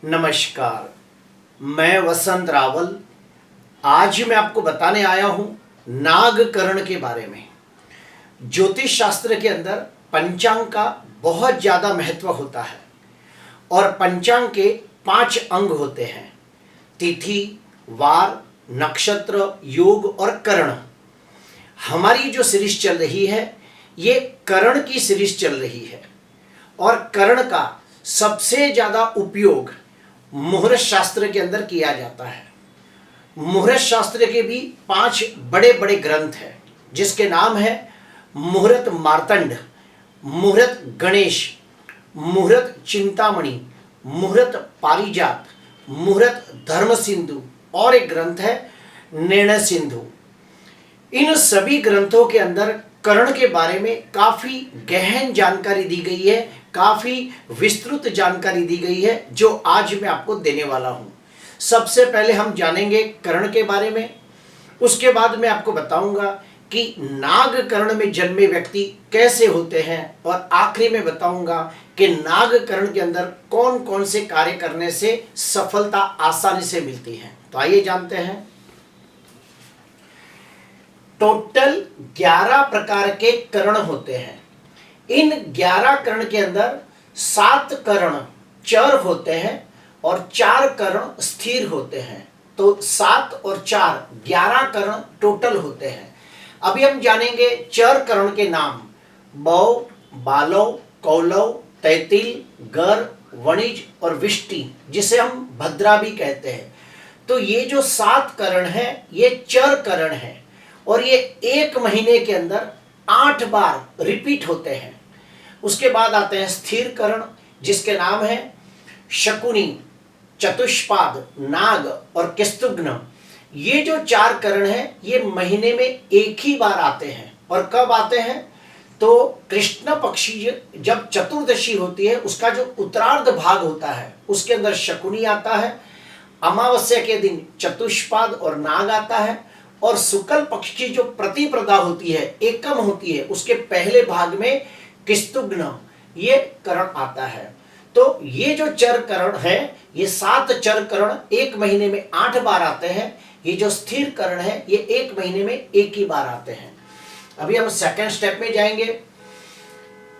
नमस्कार। मैं वसंत रावल। आज मैं आपको बताने आया हूं नागकरण के बारे में। ज्योतिष शास्त्र के अंदर पंचांग का बहुत ज़्यादा महत्व होता है और पंचांग के 5 अंग होते हैं: तिथि, वार, नक्षत्र, योग और करण। हमारी जो सीरीज चल रही है ये करण की सीरीज चल रही है और करण का सबसे ज़्यादा उपयोग मुहूर्त शास्त्र के अंदर किया जाता है। मुहूर्त शास्त्र के भी 5 बड़े बड़े ग्रंथ हैं जिसके नाम है मुहूर्त मार्तंड, मुहूर्त गणेश, मुहूर्त चिंतामणि, मुहूर्त पारिजात, मुहूर्त धर्म सिंधु और एक ग्रंथ है निर्णय सिंधु। इन सभी ग्रंथों के अंदर करण के बारे में काफ़ी गहन जानकारी दी गई है, काफ़ी विस्तृत जानकारी दी गई है जो आज मैं आपको देने वाला हूँ। सबसे पहले हम जानेंगे करण के बारे में, उसके बाद मैं आपको बताऊंगा कि नागकरण में जन्मे व्यक्ति कैसे होते हैं और आखिरी में बताऊंगा कि नागकरण के अंदर कौन कौन से कार्य करने से सफलता आसानी से मिलती है। तो आइए जानते हैं। टोटल 11 प्रकार के करण होते हैं। इन 11 करण के अंदर 7 करण चर होते हैं और 4 करण स्थिर होते हैं। तो 7 और 4 11 करण टोटल होते हैं। अभी हम जानेंगे चर करण के नाम: बौ, बालव, कौलव, तैतिल, गर, वणिज और विष्टि, जिसे हम भद्रा भी कहते हैं। तो ये जो 7 करण है ये चर करण है और ये 1 महीने के अंदर 8 बार रिपीट होते हैं। उसके बाद आते हैं स्थिर करण जिसके नाम है शकुनी, चतुष्पाद, नाग और किस्तुघ्न। ये जो 4 करण हैं ये महीने में एक ही बार आते हैं। और कब आते हैं? तो कृष्ण पक्षी जब चतुर्दशी होती है उसका जो उत्तरार्ध भाग होता है उसके अंदर शकुनी आता है, अमावस्या के दिन चतुष्पाद और नाग आता है और शुक्ल पक्ष की जो प्रतिप्रदा होती है, एकम होती है, उसके पहले भाग में किस्तुघ्न ये करण आता है। तो ये जो चर करण है ये 7 चर करण 1 महीने में 8 बार आते हैं। ये जो स्थिर करण है ये 1 महीने में एक ही बार आते हैं। अभी हम सेकंड स्टेप में जाएंगे।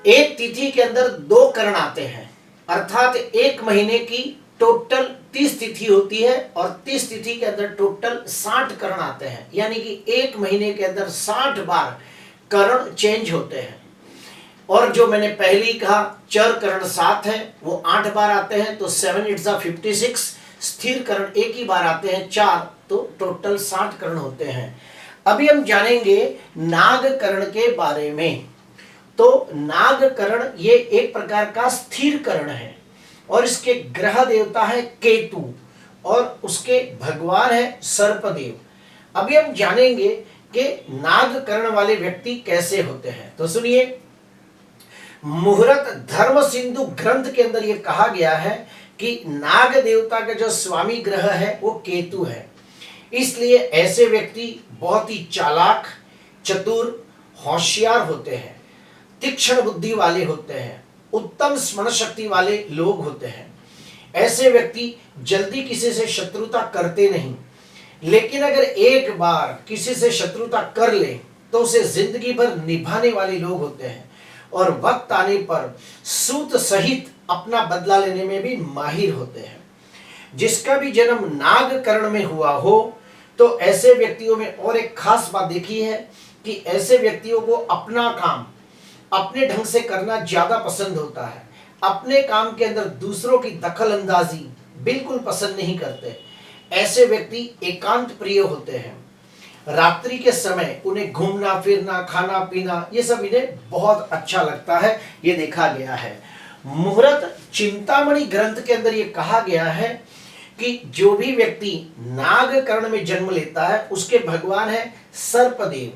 एक तिथि के अंदर 2 करण आते हैं, अर्थात 1 महीने की टोटल 30 तिथि होती है और 30 तिथि के अंदर टोटल 60 करण आते हैं। यानी कि 1 महीने के अंदर 60 बार करण चेंज होते हैं। और जो मैंने पहले ही कहा चर करण 7 है वो 8 बार आते हैं, तो 7 × 56। स्थिर करण एक ही बार आते हैं 4, तो टोटल 60 करण होते हैं। अभी हम जानेंगे नागकरण के बारे में। तो नागकरण ये एक प्रकार का स्थिर करण है और इसके ग्रह देवता है केतु और उसके भगवान है सर्पदेव। अभी हम जानेंगे कि नागकरण वाले व्यक्ति कैसे होते हैं। तो सुनिए, मुहूर्त धर्म सिंधु ग्रंथ के अंदर यह कहा गया है कि नाग देवता का जो स्वामी ग्रह है वो केतु है। इसलिए ऐसे व्यक्ति बहुत ही चालाक, चतुर, होशियार होते हैं, तीक्ष्ण बुद्धि वाले होते हैं, उत्तम स्मरण शक्ति वाले लोग होते हैं। ऐसे व्यक्ति जल्दी किसी से शत्रुता करते नहीं, लेकिन अगर एक बार किसी से शत्रुता कर ले तो उसे जिंदगी भर निभाने वाले लोग होते हैं और वक्त आने पर सूत सहित अपना बदला लेने में भी माहिर होते हैं। जिसका भी जन्म नागकरण में हुआ हो तो ऐसे व्यक्तियों में और एक खास बात देखी है कि ऐसे व्यक्तियों को अपना काम अपने ढंग से करना ज्यादा पसंद होता है। अपने काम के अंदर दूसरों की दखल अंदाजी बिल्कुल पसंद नहीं करते। ऐसे व्यक्ति एकांत प्रिय होते हैं। रात्रि के समय उन्हें घूमना फिरना, खाना पीना ये सब इन्हें बहुत अच्छा लगता है, ये देखा गया है। मुहूर्त चिंतामणि ग्रंथ के अंदर ये कहा गया है कि जो भी व्यक्ति नागकर्ण में जन्म लेता है उसके भगवान है सर्पदेव।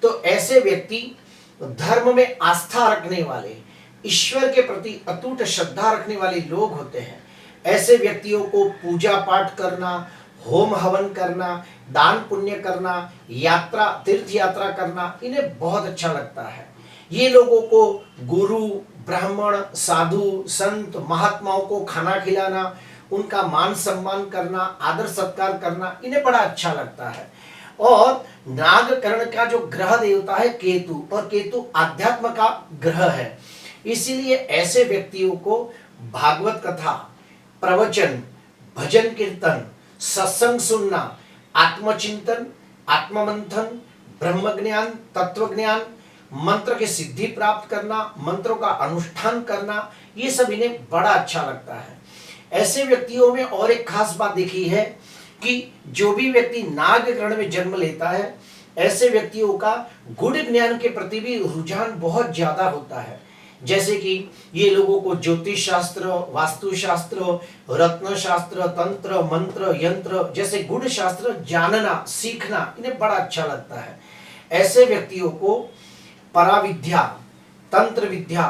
तो ऐसे व्यक्ति धर्म में आस्था रखने वाले, ईश्वर के प्रति अटूट श्रद्धा रखने वाले लोग होते हैं। ऐसे व्यक्तियों को पूजा पाठ करना, होम हवन करना, दान पुण्य करना, यात्रा, तीर्थ यात्रा करना इन्हें बहुत अच्छा लगता है। ये लोगों को गुरु, ब्राह्मण, साधु, संत, महात्माओं को खाना खिलाना, उनका मान सम्मान करना, आदर सत्कार करना, इन्हें बड़ा अच्छा लगता है। और नागकर्ण का जो ग्रह देवता है केतु, और केतु आध्यात्म का ग्रह है, इसीलिए ऐसे व्यक्तियों को भागवत कथा, प्रवचन, भजन कीर्तन, सत्संग सुनना, आत्मचिंतन, आत्ममंथन, ब्रह्म ज्ञान, तत्व ज्ञान, मंत्र की सिद्धि प्राप्त करना, मंत्रों का अनुष्ठान करना, ये सब इन्हें बड़ा अच्छा लगता है। ऐसे व्यक्तियों में और एक खास बात देखी है कि जो भी व्यक्ति नागकर्ण में जन्म लेता है, ऐसे व्यक्तियों का गुड़ ज्ञान के प्रति भी रुझान बहुत ज्यादा होता है। जैसे कि ये लोगों को ज्योतिष शास्त्र, वास्तु शास्त्र, रत्न शास्त्र, तंत्र, मंत्र, यंत्र जैसे गुण शास्त्र जानना, सीखना इन्हें बड़ा अच्छा लगता है। ऐसे व्यक्तियों को पराविद्या, तंत्र विद्या,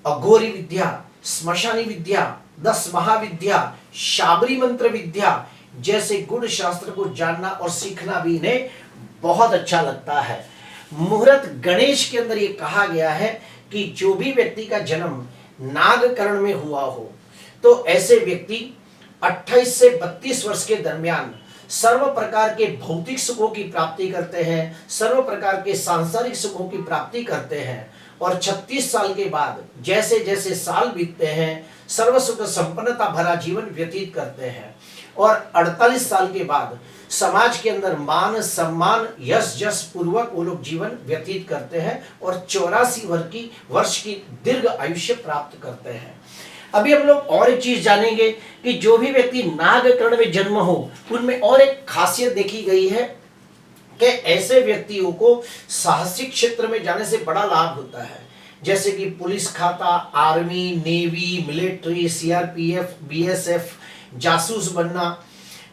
अघोरी विद्या, श्मशानी विद्या, 10 महाविद्या, शाबरी मंत्र विद्या जैसे गुण शास्त्र को जानना और सीखना भी इन्हें बहुत अच्छा लगता है। मुहूर्त गणेश के अंदर ये कहा गया है कि जो भी व्यक्ति का जन्म नागकर्ण में हुआ हो, तो ऐसे व्यक्ति 28 से 32 वर्ष के दरमियान सर्व प्रकार के भौतिक सुखों की प्राप्ति करते हैं, सर्व प्रकार के सांसारिक सुखों की प्राप्ति करते हैं, और 36 साल के बाद जैसे जैसे साल बीतते हैं सर्व सुख संपन्नता भरा जीवन व्यतीत करते हैं, और 48 साल के बाद समाज के अंदर मान सम्मान यश जस पूर्वक वो लोग जीवन व्यतीत करते हैं और 84 वर्ष की दीर्घ आयुष्य प्राप्त करते हैं। अभी हम लोग और एक चीज जानेंगे कि जो भी व्यक्ति नागकर्ण में जन्म हो, उनमें और एक खासियत देखी गई है कि ऐसे व्यक्तियों को साहसिक क्षेत्र में जाने से बड़ा लाभ होता है। जैसे कि पुलिस खाता, army, navy, military, CRPF, BSF, जासूस बनना,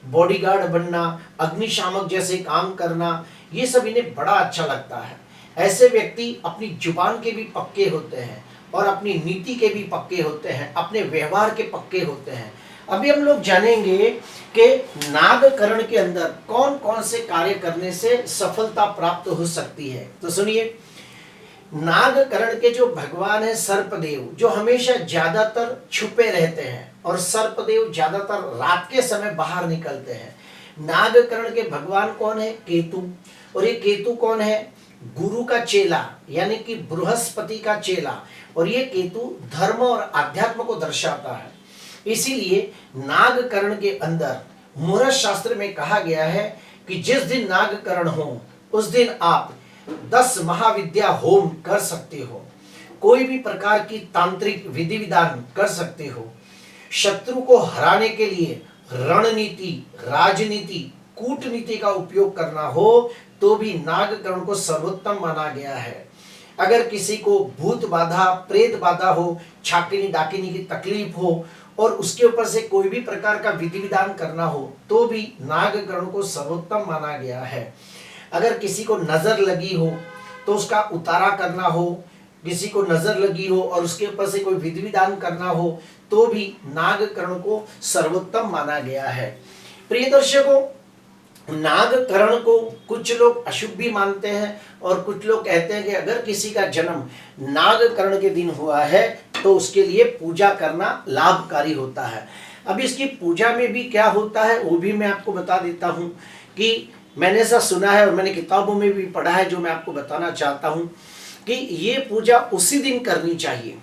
बॉडीगार्ड बनना, अग्निशामक जैसे काम करना, ये सब इन्हें बड़ा अच्छा लगता है। ऐसे व्यक्ति अपनी जुबान के भी पक्के होते हैं और अपनी नीति के भी पक्के होते हैं, अपने व्यवहार के पक्के होते हैं। अभी हम लोग जानेंगे कि नागकर्ण के अंदर कौन कौन से कार्य करने से सफलता प्राप्त हो सकती है। तो सुनिए, नागकर्ण के जो भगवान है सर्पदेव, जो हमेशा ज्यादातर छुपे रहते हैं, और सर्पदेव ज्यादातर रात के समय बाहर निकलते हैं। नागकर्ण के भगवान कौन है? केतु। और ये केतु कौन है? गुरु का चेला, यानी कि बृहस्पति का चेला। और ये केतु धर्म और अध्यात्म को दर्शाता है। इसीलिए नागकर्ण के अंदर मुहूर्त शास्त्र में कहा गया है कि जिस दिन नागकर्ण हो उस दिन आप 10 महाविद्या होम कर सकते हो, कोई भी प्रकार की तांत्रिक विधि विधान कर सकते हो, शत्रु को हराने के लिए रणनीति, राजनीति, कूटनीति का उपयोग करना हो तो भी नागकर्ण को सर्वोत्तम माना गया है। अगर किसी को भूत बाधा, प्रेत बाधा हो, छाकिनी डाकिनी की तकलीफ हो और उसके ऊपर से कोई भी प्रकार का विधि विधान करना हो तो भी नागकर्ण को सर्वोत्तम माना गया है। अगर किसी को नजर लगी हो तो उसका उतारा करना हो, किसी को नजर लगी हो और उसके ऊपर से कोई विधि विधान करना हो तो भी नागकर्ण को सर्वोत्तम माना गया है। प्रिय दर्शकों, नागकर्ण को कुछ लोग अशुभ भी मानते हैं और कुछ लोग कहते हैं कि अगर किसी का जन्म नागकर्ण के दिन हुआ है तो उसके लिए पूजा करना लाभकारी होता है। अब इसकी पूजा में भी क्या होता है वो भी मैं आपको बता देता हूं कि मैंने ऐसा सुना है और मैंने किताबों में भी पढ़ा है, जो मैं आपको बताना चाहता हूं कि ये पूजा उसी दिन करनी चाहिए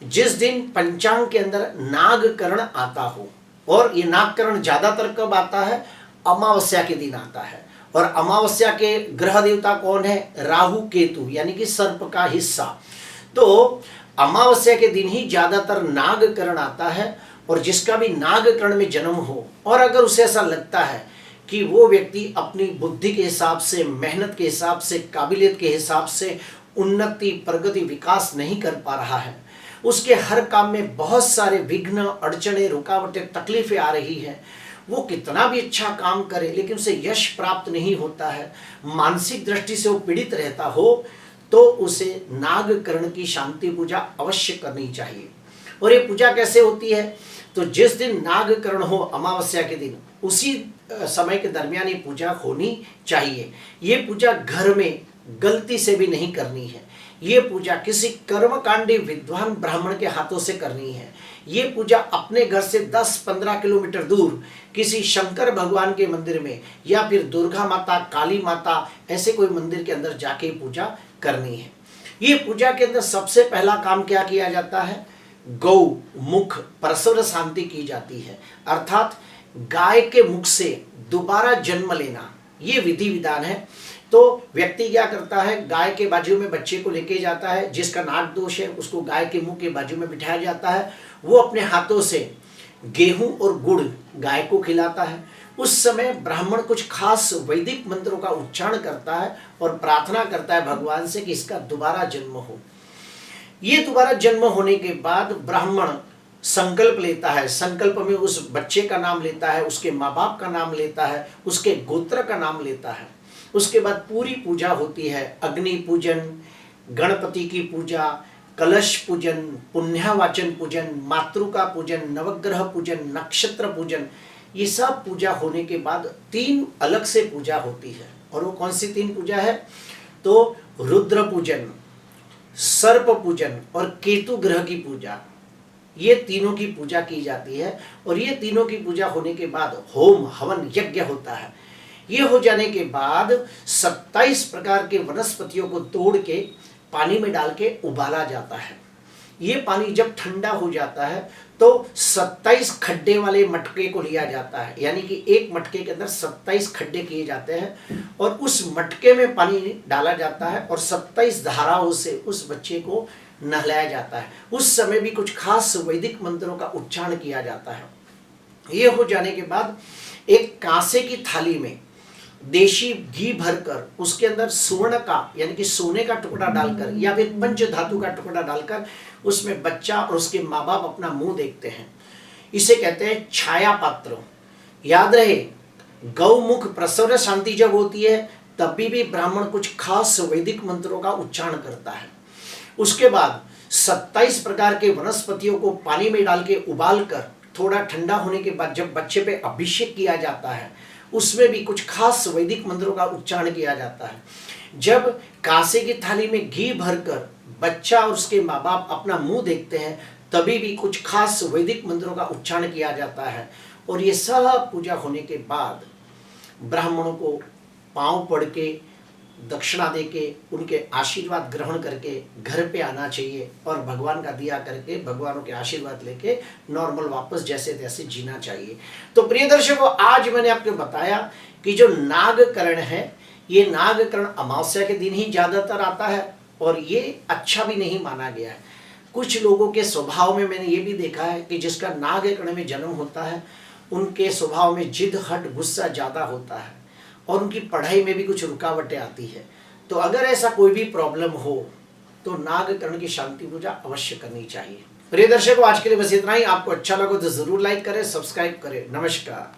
जिस दिन पंचांग के अंदर नागकर्ण आता हो। और ये नागकर्ण ज्यादातर कब आता है? अमावस्या के दिन आता है। और अमावस्या के ग्रह देवता कौन है? राहु केतु, यानी कि सर्प का हिस्सा। तो अमावस्या के दिन ही ज्यादातर नागकर्ण आता है। और जिसका भी नागकर्ण में जन्म हो और अगर उसे ऐसा लगता है कि वो व्यक्ति अपनी बुद्धि के हिसाब से, मेहनत के हिसाब से, काबिलियत के हिसाब से उन्नति, प्रगति, विकास नहीं कर पा रहा है, उसके हर काम में बहुत सारे विघ्न, अड़चने, रुकावटें, तकलीफें आ रही हैं, वो कितना भी अच्छा काम करे लेकिन उसे यश प्राप्त नहीं होता है, मानसिक दृष्टि से वो पीड़ित रहता हो, तो उसे नागकर्ण की शांति पूजा अवश्य करनी चाहिए। और ये पूजा कैसे होती है? तो जिस दिन नागकर्ण हो अमावस्या के दिन, उसी समय के दरमियान ये पूजा होनी चाहिए। ये पूजा घर में गलती से भी नहीं करनी है। ये पूजा किसी कर्मकांडी विद्वान ब्राह्मण के हाथों से करनी है। ये पूजा अपने घर से 10-15 किलोमीटर दूर किसी शंकर भगवान के मंदिर में या फिर दुर्गा माता, काली माता, ऐसे कोई मंदिर के अंदर जाके पूजा करनी है। ये पूजा के अंदर सबसे पहला काम क्या किया जाता है? गौ मुख प्रसव शांति की जाती है, अर्थात गाय के मुख से दोबारा जन्म लेना, ये विधि विधान है। तो व्यक्ति क्या करता है, गाय के बाजू में बच्चे को लेके जाता है, जिसका नाक दोष है उसको गाय के मुंह के बाजू में बिठाया जाता है। वो अपने हाथों से गेहूं और गुड़ गाय को खिलाता है। उस समय ब्राह्मण कुछ खास वैदिक मंत्रों का उच्चारण करता है और प्रार्थना करता है भगवान से कि इसका दोबारा जन्म हो। ये दोबारा जन्म होने के बाद ब्राह्मण संकल्प लेता है। संकल्प में उस बच्चे का नाम लेता है, उसके माँ बाप का नाम लेता है, उसके गोत्र का नाम लेता है। उसके बाद पूरी पूजा होती है, अग्नि पूजन, गणपति की पूजा, कलश पूजन, पुण्यावाचन पूजन, मातृका पूजन, नवग्रह पूजन, नक्षत्र पूजन। ये सब पूजा होने के बाद 3 अलग से पूजा होती है। और वो कौन सी 3 पूजा है? तो रुद्र पूजन, सर्प पूजन और केतु ग्रह की पूजा, ये तीनों की पूजा की जाती है। और ये तीनों की पूजा होने के बाद होम हवन यज्ञ होता है। ये हो जाने के बाद 27 प्रकार के वनस्पतियों को तोड़ के पानी में डाल के उबाला जाता है। ये पानी जब ठंडा हो जाता है तो 27 खड्डे वाले मटके को लिया जाता है, यानी कि एक मटके के अंदर 27 खड्डे किए जाते हैं और उस मटके में पानी डाला जाता है और 27 धाराओं से उस बच्चे को नहलाया जाता है। उस समय भी कुछ खास वैदिक मंत्रों का उच्चारण किया जाता है। ये हो जाने के बाद एक कांसे की थाली में देशी घी भरकर उसके अंदर स्वर्ण का यानी कि सोने का टुकड़ा डालकर या फिर पंच धातु का टुकड़ा डालकर उसमें बच्चा और उसके माँ बाप अपना मुंह देखते हैं। इसे कहते हैं छाया पात्र। याद रहे, गौमुख प्रसव शांति जब होती है तभी भी ब्राह्मण कुछ खास वैदिक मंत्रों का उच्चारण करता है। उसके बाद 27 प्रकार के वनस्पतियों को पानी में डाल के उबाल कर थोड़ा ठंडा होने के बाद जब बच्चे पे अभिषेक किया जाता है उसमें भी कुछ खास वैदिक मंत्रों का उच्चारण किया जाता है। जब कांसे की थाली में घी भरकर बच्चा और उसके माँ बाप अपना मुंह देखते हैं तभी भी कुछ खास वैदिक मंत्रों का उच्चारण किया जाता है। और ये सब पूजा होने के बाद ब्राह्मणों को पांव पड़ के दक्षिणा देके उनके आशीर्वाद ग्रहण करके घर पे आना चाहिए और भगवान का दिया करके भगवानों के आशीर्वाद लेके नॉर्मल वापस जैसे तैसे जीना चाहिए। तो प्रिय दर्शकों, आज मैंने आपको बताया कि जो नागकरण है ये नागकरण अमावस्या के दिन ही ज़्यादातर आता है और ये अच्छा भी नहीं माना गया है। कुछ लोगों के स्वभाव में मैंने ये भी देखा है कि जिसका नागकरण में जन्म होता है उनके स्वभाव में जिद, हट, गुस्सा ज़्यादा होता है और उनकी पढ़ाई में भी कुछ रुकावटें आती है। तो अगर ऐसा कोई भी प्रॉब्लम हो तो नागकरण की शांति पूजा अवश्य करनी चाहिए। प्रिय दर्शकों, आज के लिए बस इतना ही। आपको अच्छा लगा तो जरूर लाइक करें, सब्सक्राइब करें। नमस्कार।